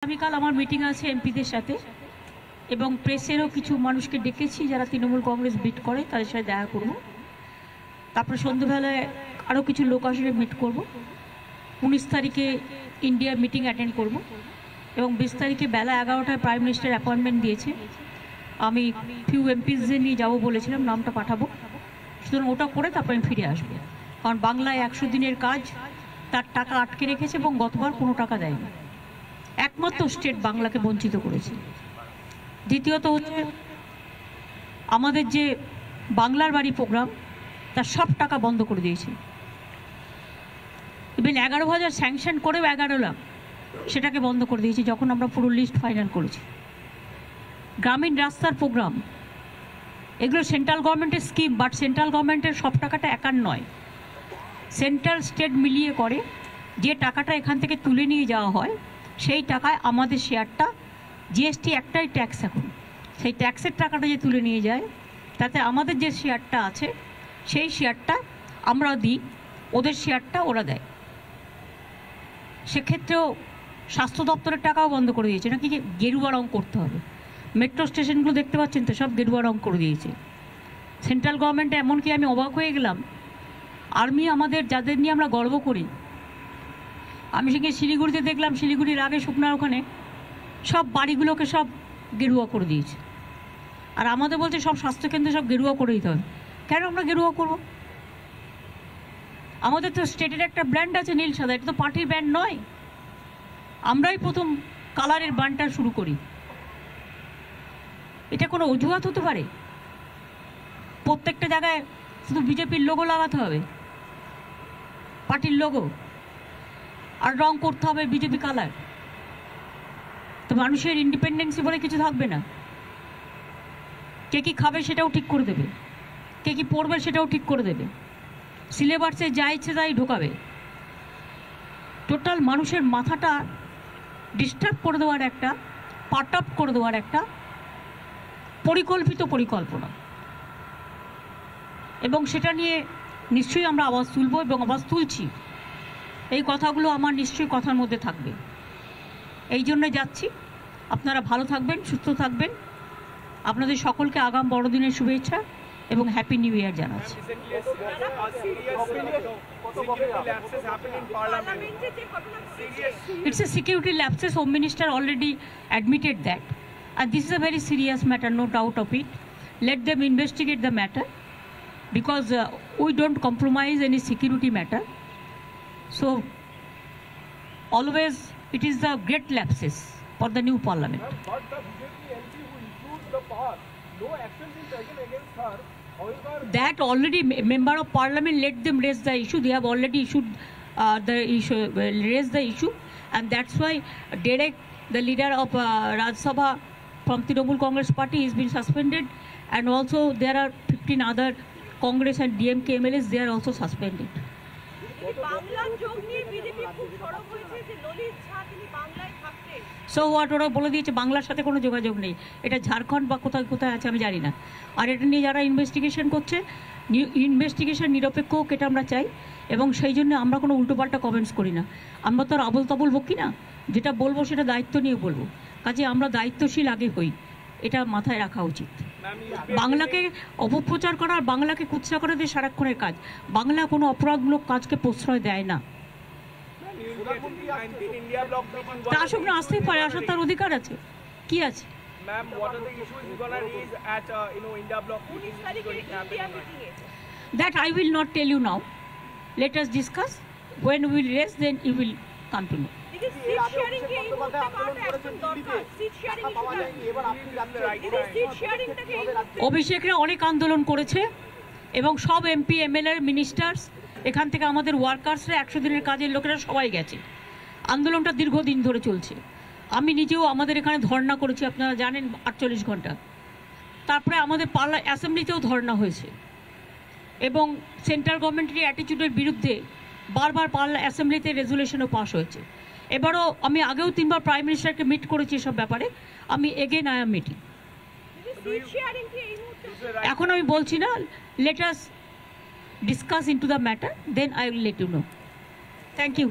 আগামীকাল আমার মিটিং আছে এমপিদের সাথে এবং প্রেসেরও কিছু মানুষকে ডেকেছি যারা তৃণমূল কংগ্রেস বিট করে তাদের সাথে দেখা করব। তারপরে সন্ধ্যেবেলায় আরও কিছু লোক আসলে মিট করব। 19 তারিখে ইন্ডিয়া মিটিং অ্যাটেন্ড করব এবং 20 তারিখে বেলা 11টায় প্রাইম মিনিস্টার অ্যাপয়েন্টমেন্ট দিয়েছে। আমি ফিউ এমপিসদের নিয়ে যাবো বলেছিলাম, নামটা পাঠাবো, সুতরাং ওটা করে তারপরে আমি ফিরে আসবো। কারণ বাংলায় 100 দিনের কাজ, তার টাকা আটকে রেখেছে এবং গতবার কোনো টাকা দেয়নি। একমাত্র স্টেট বাংলাকে বঞ্চিত করেছে। দ্বিতীয়ত হচ্ছে আমাদের যে বাংলার বাড়ি প্রোগ্রাম, তার সব টাকা বন্ধ করে দিয়েছে। ইভেন 11,000 স্যাংশন করেও 11 লাখ সেটাকে বন্ধ করে দিয়েছি যখন আমরা পুরো লিস্ট ফাইনাল করেছি। গ্রামীণ রাস্তার প্রোগ্রাম, এগুলো সেন্ট্রাল গভর্নমেন্টের স্কিম, বাট সেন্ট্রাল গভর্নমেন্টের সব টাকাটা একার নয়, সেন্ট্রাল স্টেট মিলিয়ে করে। যে টাকাটা এখান থেকে তুলে নিয়ে যাওয়া হয় সেই টাকায় আমাদের শেয়ারটা, জিএসটি একটাই ট্যাক্স, এখন সেই ট্যাক্সের টাকাটা যে তুলে নিয়ে যায় তাতে আমাদের যে শেয়ারটা আছে সেই শেয়ারটা আমরা দিই, ওদের শেয়ারটা ওরা দেয়। সেক্ষেত্রেও স্বাস্থ্য দপ্তরের টাকাও বন্ধ করে দিয়েছে, নাকি গেরুয়া রং করতে হবে। মেট্রো স্টেশনগুলো দেখতে পাচ্ছেন তো, সব গেরুয়া রং করে দিয়েছে সেন্ট্রাল গভর্নমেন্টে। এমনকি আমি অবাক হয়ে গেলাম, আর্মি আমাদের যাদের নিয়ে আমরা গর্ব করি, আমি সেখানে শিলিগুড়িতে দেখলাম, শিলিগুড়ির আগে শুকনার ওখানে সব বাড়িগুলোকে সব গেরুয়া করে দিয়েছে। আর আমাদের বলছে সব স্বাস্থ্যকেন্দ্রে সব গেরুয়া করে দিতে হবে। কেন আমরা গেরুয়া করব? আমাদের তো স্টেটের একটা ব্র্যান্ড আছে নীল সাদা, এটা তো পার্টির ব্র্যান্ড নয়। আমরাই প্রথম কালারের ব্র্যান্ডটা শুরু করি। এটা কোনো অজুহাত হতে পারে? প্রত্যেকটা জায়গায় শুধু বিজেপির লোগো লাগাতে হবে, পার্টির লোগো, আর রং করতে হবে বিজেপি কালার? তো মানুষের ইন্ডিপেন্ডেন্সি বলে কিছু থাকবে না। কে কী খাবে সেটাও ঠিক করে দেবে, কে কী পড়বে সেটাও ঠিক করে দেবে, সিলেবাসে যা ইচ্ছে তাই ঢোকাবে। টোটাল মানুষের মাথাটা ডিস্টার্ব করে দেওয়ার একটা, পার্ট আপ করে দেওয়ার একটা পরিকল্পিত পরিকল্পনা, এবং সেটা নিয়ে নিশ্চয়ই আমরা আওয়াজ তুলব এবং আওয়াজ তুলছি। এই কথাগুলো আমার নিশ্চয়ই কথার মধ্যে থাকবে। এই জন্য যাচ্ছি। আপনারা ভালো থাকবেন, সুস্থ থাকবেন। আপনাদের সকলকে আগাম বড়দিনের শুভেচ্ছা এবং হ্যাপি নিউ ইয়ার জানাচ্ছি। It's a security lapses. Home Minister already admitted that, and this is a very serious matter, no doubt of it. Let them investigate the matter, because we don't compromise any security matter. So always it is the great lapses for the new parliament. But the BJP MP who includes the power, no action is taken against her. However, that already member of parliament, let them raise the issue. They have already issued the issue, raised the issue, and that's why Derek, the leader of Rajya Sabha from Trinamool Congress Party, is been suspended, and also there are 15 other Congress and DMK MLAs, they are also suspended. So what, ওরা বলে দিয়েছে বাংলার সাথে কোনো যোগাযোগ নেই। এটা ঝাড়খণ্ড বা কোথায় কোথায় আছে আমি জানি না। আর এটা নিয়ে যারা ইনভেস্টিগেশন করছে, ইনভেস্টিগেশন নিরপেক্ষ হোক, এটা আমরা চাই, এবং সেই জন্য আমরা কোনো উল্টোপাল্টা কমেন্টস করি না। আমরা তো আর আবল তাবল বকি না, যেটা বলবো সেটা দায়িত্ব নিয়ে বলবো। কাজে আমরা দায়িত্বশীল আগে হই, এটা মাথায় রাখা উচিত। বাংলাকে অপপ্রচার করা আর বাংলাকে কুৎসা করে দিয়ে সারাক্ষণের কাজ। বাংলা কোনো অপরাধমূলক কাজকে প্রশ্রয় দেয় না। তা আসুক না, আসতেই পারে, আসার তার অধিকার আছে। কি আছে? That I will not tell you now. Let us discuss. When we will raise, then you will come to know. অভিষেকরা অনেক আন্দোলন করেছে এবং সব এমপি এমএলএ মিনিস্টার্স, এখান থেকে আমাদের ওয়ার্কার্সরা, 100 দিনের কাজের লোকেরা সবাই গেছে। আন্দোলনটা দীর্ঘদিন ধরে চলছে। আমি নিজেও আমাদের এখানে ধর্ণা করেছি, আপনারা জানেন, 48 ঘন্টা। তারপরে আমাদের অ্যাসেম্বলিতেও ধর্ণা হয়েছে এবং সেন্ট্রাল গভর্নমেন্টের অ্যাটিটিউডের বিরুদ্ধে বারবার অ্যাসেম্বলিতে রেজুলেশনও পাস হয়েছে। এবারও আমি আগেও 3 বার প্রাইম মিনিস্টারকে মিট করেছি এসব ব্যাপারে। আমি এগেন আই এম মিটিং। এখন আমি বলছি না, let us discuss into the matter, then I will let you know. Thank you.